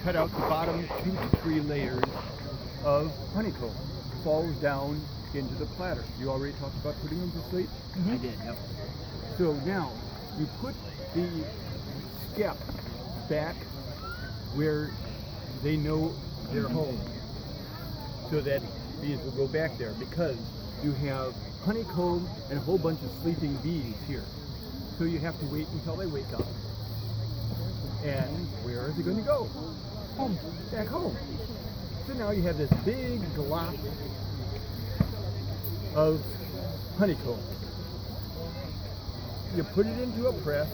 cut out the bottom 2 to 3 layers of honeycomb. Falls down into the platter. You already talked about putting them to sleep? I did, yep. So now you put the skep back where they know their home, so that bees will go back there, because you have honeycomb and a whole bunch of sleeping bees here. So you have to wait until they wake up. And where is it going to go? Home. Back home. So now you have this big glop of honeycomb. You put it into a press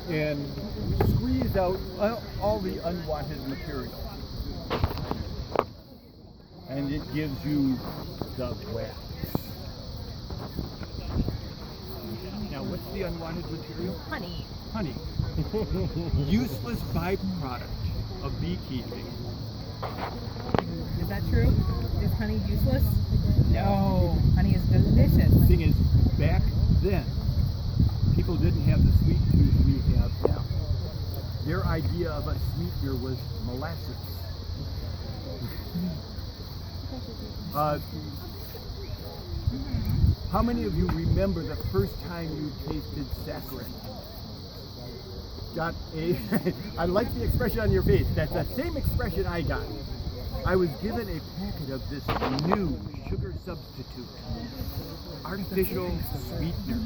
and squeeze out all the unwanted material. And it gives you the wax. Now, what's the unwanted material? Honey. Honey. Useless byproduct of beekeeping. Is that true? Is honey useless? No. Honey is delicious. The thing is, back then, people didn't have the sweet tooth we have now. Their idea of a sweetener was molasses. How many of you remember the first time you tasted saccharin? I like the expression on your face. That's the same expression I got. I was given a packet of this new sugar substitute, artificial sweetener.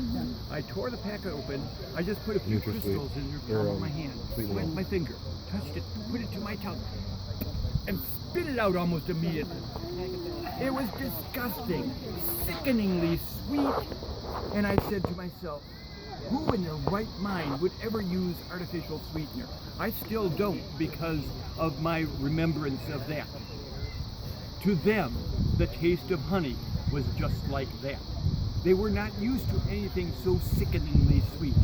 I tore the packet open. I just put a few crystals in the palm of my hand, went my finger, touched it, put it to my tongue, and spit it out almost immediately. It was disgusting, sickeningly sweet, and I said to myself, who in their right mind would ever use artificial sweetener? I still don't, because of my remembrance of that. To them, the taste of honey was just like that. They were not used to anything so sickeningly sweet.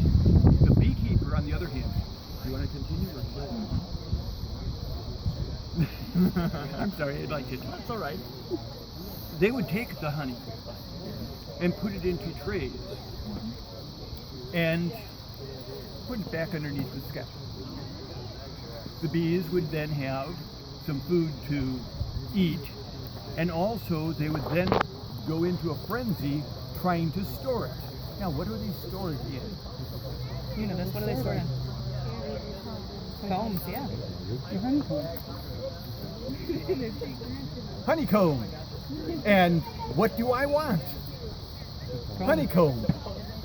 The beekeeper, on the other hand, do you want to continue? I'm sorry, I'd like it. That's all right. They would take the honey and put it into trays and put it back underneath the skep. The bees would then have some food to eat, and also they would then go into a frenzy trying to store it. Now, what are they stored in? You know this. What are they stored in? Combs, yeah. Honeycomb. And what do I want? Honeycomb.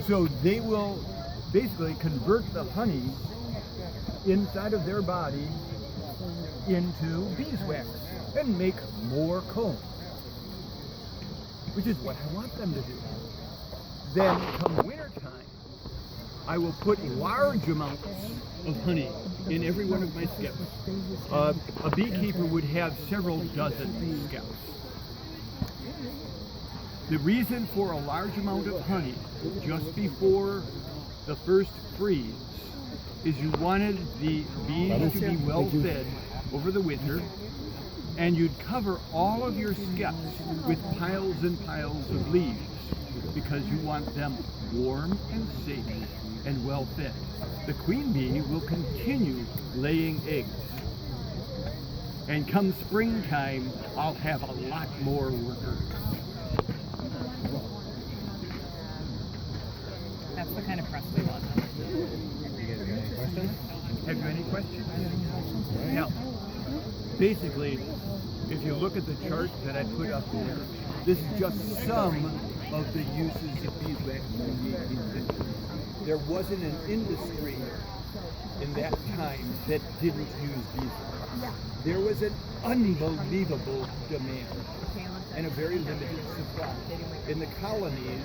So they will basically convert the honey inside of their body into beeswax and make more comb, which is what I want them to do. Then come wintertime, I will put large amounts of honey in every one of my skeps. A beekeeper would have several dozen skeps. The reason for a large amount of honey just before the first freeze is you wanted the bees to be well fed over the winter, and you'd cover all of your skeps with piles and piles of leaves because you want them warm and safe and well fed. The queen bee will continue laying eggs, and come springtime I'll have a lot more workers. That's the kind of press we want. Have you any questions? Now, basically, if you look at the chart that I put up there, this is just some of the uses of beeswax in the 18th century. There wasn't an industry in that time that didn't use beeswax. There was an unbelievable demand and a very limited supply. In the colonies,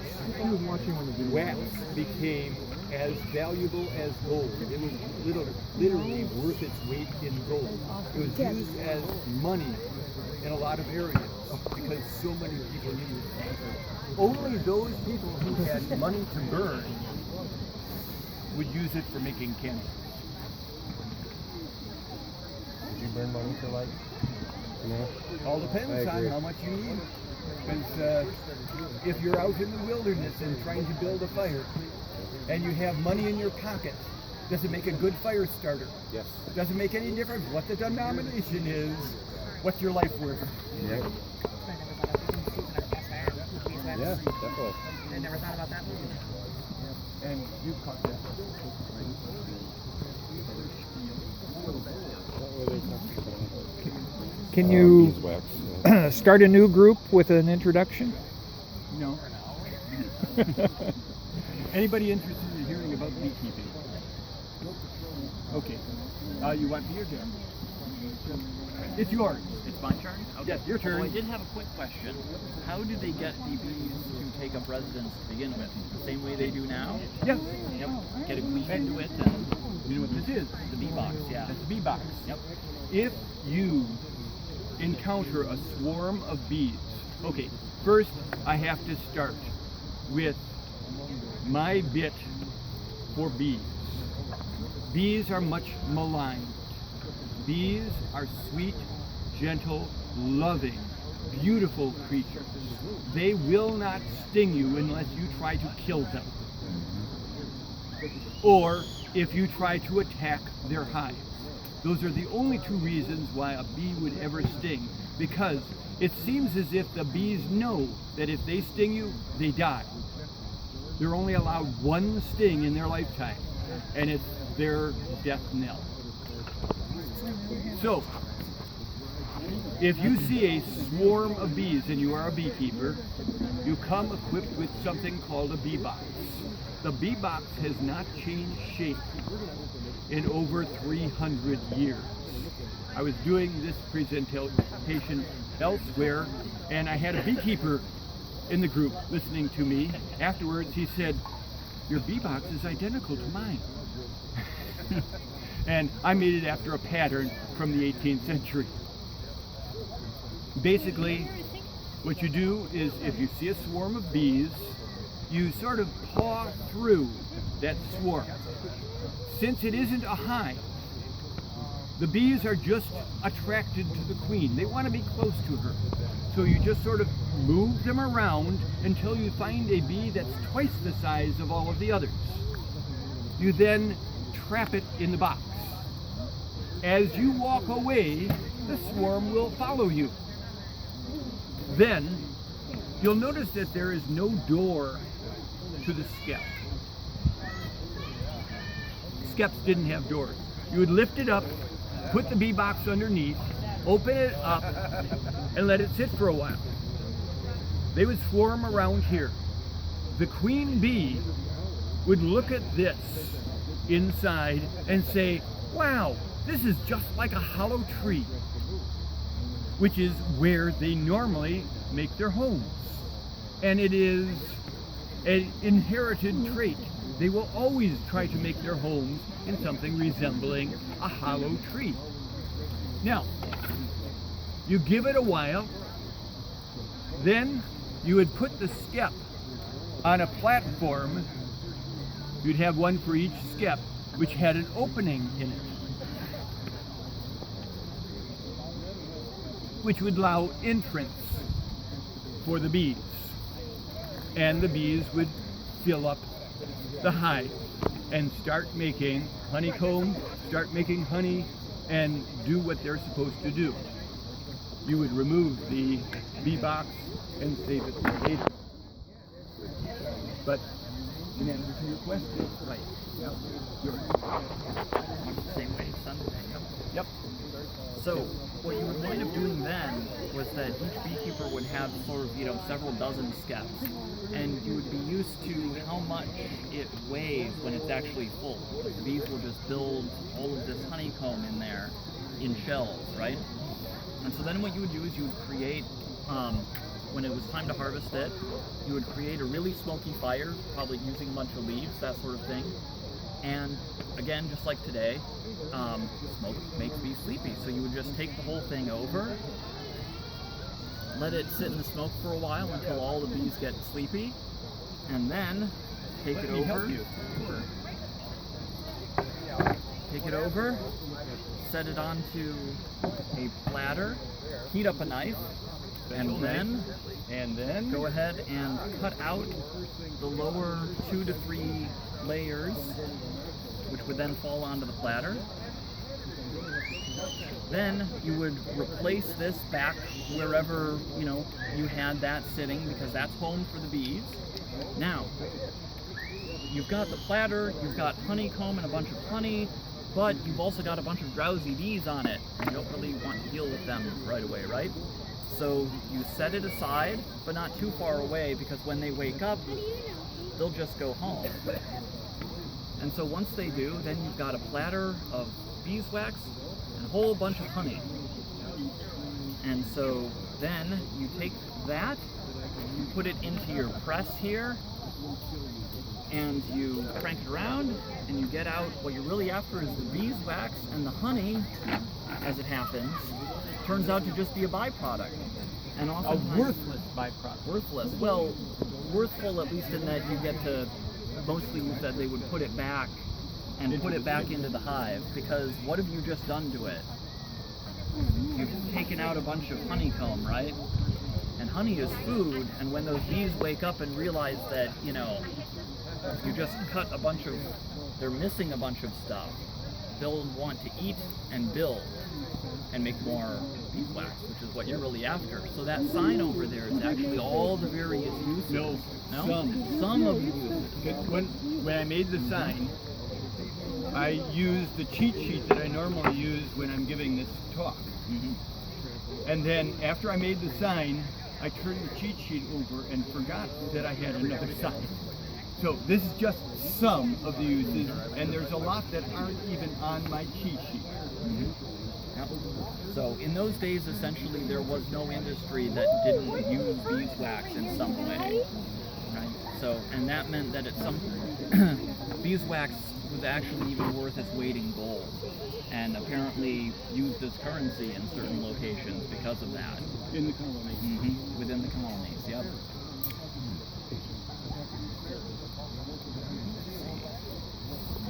wax became as valuable as gold. It was literally worth its weight in gold. It was used as money in a lot of areas because so many people needed it. Only those people who had money to burn would use it for making candles. Did you burn money for light? No. All depends on how much you need. Because if you're out in the wilderness and trying to build a fire, and you have money in your pocket, Does it make a good fire starter? Yes. Does it make any difference what the denomination is? What's your life worth? Yep. I never thought of we can season our cast iron with beeswax. Yeah, definitely. I never thought about that. And you caught that. Can you Beeswax. start a new group with an introduction? No. Anybody interested in hearing about beekeeping? Okay. You want me or Jim? It's yours. It's my turn? Okay. Yes, your turn. Well, I did have a quick question. How do they get the bees to take up residence to begin with? The same way they do now? Yes. Yep. Get a queen into it and You know what this is? the bee box, yeah. That's the bee box. Yep. If you encounter a swarm of bees, okay, first I have to start with my bit for bees. Bees are much maligned. Bees are sweet, gentle, loving, beautiful creatures. They will not sting you unless you try to kill them, or if you try to attack their hive. Those are the only two reasons why a bee would ever sting, because it seems as if the bees know that if they sting you, they die. They're only allowed one sting in their lifetime, and it's their death knell. So, if you see a swarm of bees and you are a beekeeper, you come equipped with something called a bee box. The bee box has not changed shape in over 300 years. I was doing this presentation elsewhere, and I had a beekeeper in the group listening to me. Afterwards, he said, "Your bee box is identical to mine." And I made it after a pattern from the 18th century. Basically, what you do is if you see a swarm of bees, you sort of paw through that swarm. Since it isn't a hive, the bees are just attracted to the queen. They want to be close to her. So you just sort of move them around until you find a bee that's twice the size of all of the others. You then trap it in the box. As you walk away, the swarm will follow you. Then you'll notice that there is no door to the skep. Skeps didn't have doors. You would lift it up, put the bee box underneath, open it up, and let it sit for a while. They would swarm around here. The queen bee would look at this inside and say, "Wow, this is just like a hollow tree," which is where they normally make their homes. And it is an inherited trait. They will always try to make their homes in something resembling a hollow tree. Now, you give it a while, then you would put the skep on a platform. You'd have one for each skep, which had an opening in it, which would allow entrance for the bees. And the bees would fill up the hive and start making honeycomb, start making honey, and do what they're supposed to do. You would remove the bee box and save it for later. But in answer to your question, right? Yep. Yours. Much the same way it's done today. Yep. So what you would wind up doing then was that each beekeeper would have sort of, several dozen skeps, and you would be used to how much it weighs when it's actually full. Because the bees will just build all of this honeycomb in there in shells, right? And so then what you would do is you would create, when it was time to harvest it, you would create a really smoky fire, probably using a bunch of leaves, that sort of thing. And again, just like today, smoke makes bees sleepy. So you would just take the whole thing over, let it sit in the smoke for a while until all the bees get sleepy, and then take it over. Take it over, set it onto a platter, heat up a knife, and then go ahead and cut out the lower 2 to 3 layers which would then fall onto the platter. Then you would replace this back wherever, you know, you had that sitting, because that's home for the bees. Now, you've got the platter, you've got honeycomb and a bunch of honey, but you've also got a bunch of drowsy bees on it. You don't really want to deal with them right away, right? So you set it aside, but not too far away, because when they wake up, they'll just go home. And so once they do, then you've got a platter of beeswax and a whole bunch of honey. And so then you take that, you put it into your press here, and you crank it around, and you get out what you're really after is the beeswax, and the honey, as it happens, turns out to just be a byproduct. And A oftentimes, worthless byproduct. worthless. Well, worthful at least in that you get to, mostly you said they would put it back and put it back into the hive, because what have you just done to it? You've taken out a bunch of honeycomb, right? And honey is food, and when those bees wake up and realize that, you know, you just cut a bunch of, they're missing a bunch of stuff, they'll want to eat and build and make more beeswax, which is what you're really after. So that sign over there is actually all the various uses. No, No? Some of the uses. When I made the sign, I used the cheat sheet that I normally use when I'm giving this talk. Mhm. And then after I made the sign, I turned the cheat sheet over and forgot that I had another sign. So this is just some of the uses, and there's a lot that aren't even on my cheat sheet. Yep. So in those days, essentially, there was no industry that didn't use beeswax in some way, right? So, and that meant that at some beeswax was actually even worth its weight in gold, and apparently used as currency in certain locations because of that. In the colony. Within the colonies, yep.